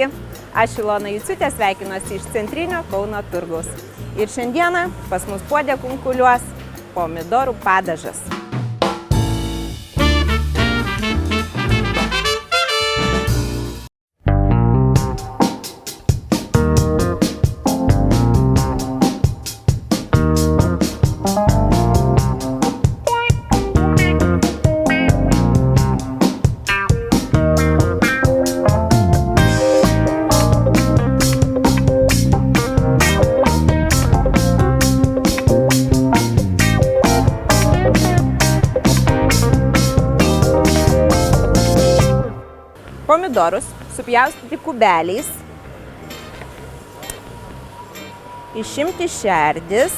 Sveiki, aš Ilona Juciutė, sveikinuosi iš centrinio Kauno turgaus. Ir šiandieną pas mus puode kunkuliuos pomidorų padažas. Pomidorus supjaustyti kubeliais, išimti šerdis.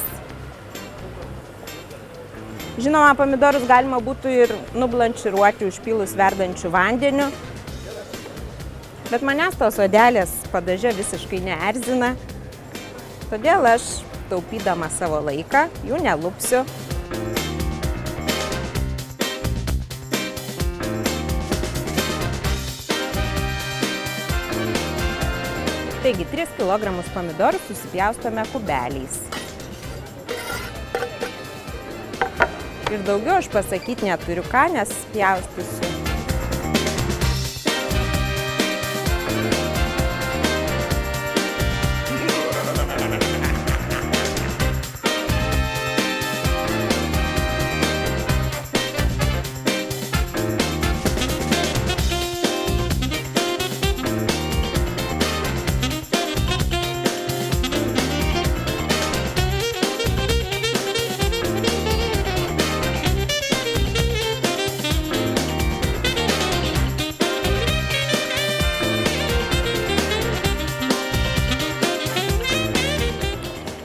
Žinoma, pomidorus galima būtų ir nublanširuoti užpylus verdančiu vandeniu, bet manęs tos odelės padaže visiškai neerzina, todėl aš, taupydama savo laiką, jų nelupsiu. Taigi, 3 kg pomidorų susipjaustome kubeliais. Ir daugiau aš pasakyti neturiu ką, nes pjaustysiu.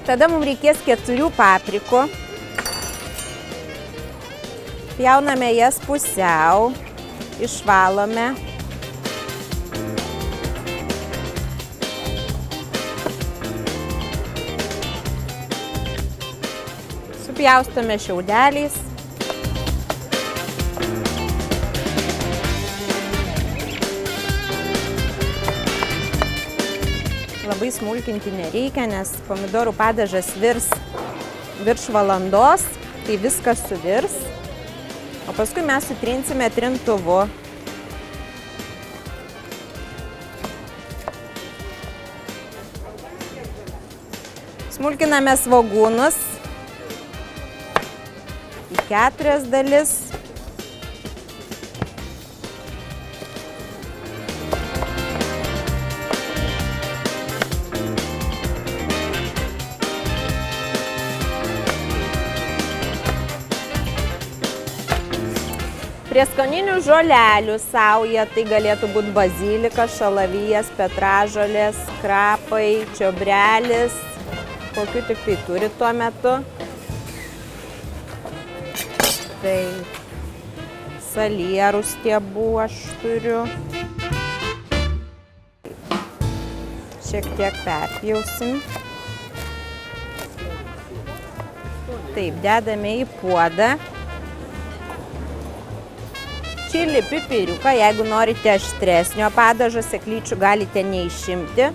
Tada mums reikės 4 paprikų. Pjauname jas pusiau, išvalome. Supjaustome šiaudeliais. Labai smulkinti nereikia, nes pomidorų padažas virs virš valandos, tai viskas suvirs. O paskui mes sutrinsime trintuvu. Smulkiname svogūnus į 4 dalis. Prieskoninių žolelių sauja, tai galėtų būti bazilika, šalavijas, petražolės, krapai, čiobrelis, kokiu tik tai turi tuo metu. Tai salierų stiebų aš turiu. Šiek tiek perpjausim. Taip, dedame į puodą. Čili pipiriuką, jeigu norite aštresnio padažo, sėklyčių galite neišimti.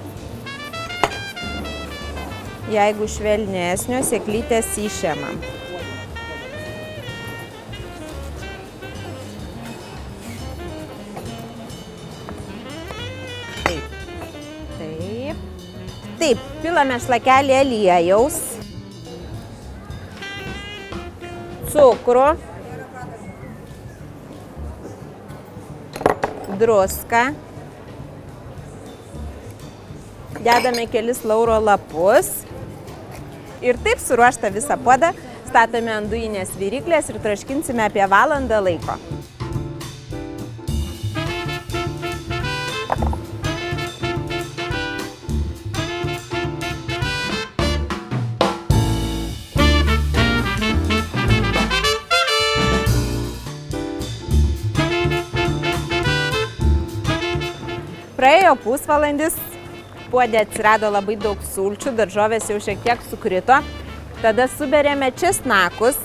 Jeigu švelnesnio, sėklytės išemam. Taip. Taip. Taip, pilame šlakelį aliejaus, cukrų, druską, dedame kelis lauro lapus ir taip suruoštą visą puodą statome ant dujinės viryklės ir traškinsime apie valandą laiko. Praėjo pusvalandis, puode atsirado labai daug sulčių, daržovės jau šiek tiek sukrito. Tada suberiame česnakus,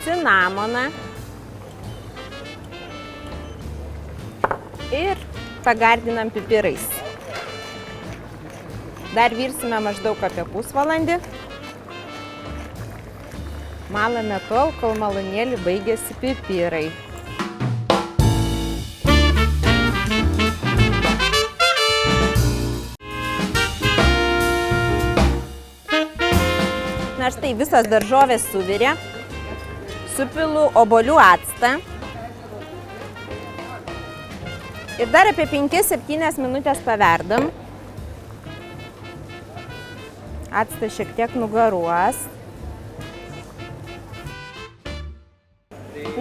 cinamoną ir pagardinam pipirais. Dar virsime maždaug apie pusvalandį. Malame tol, kol malūnėlį baigėsi pipirai. Na štai visos daržovės suvirė. Supilu obuolių actą. Ir dar apie 5-7 minutės paverdam. Actas šiek tiek nugaruos.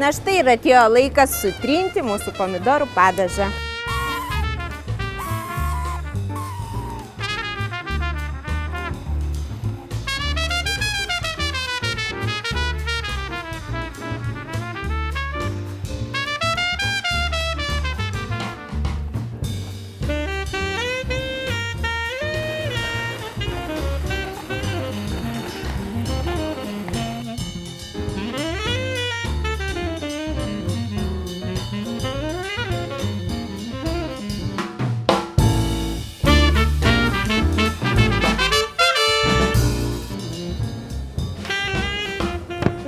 Na štai ir atėjo laikas sutrinti mūsų pomidorų padažą.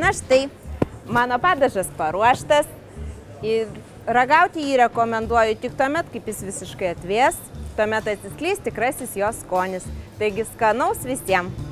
Na štai, mano padažas paruoštas ir ragauti jį rekomenduoju tik tuomet, kaip jis visiškai atvės, tuomet atsiskleis tikrasis jo skonis. Taigi skanaus visiems!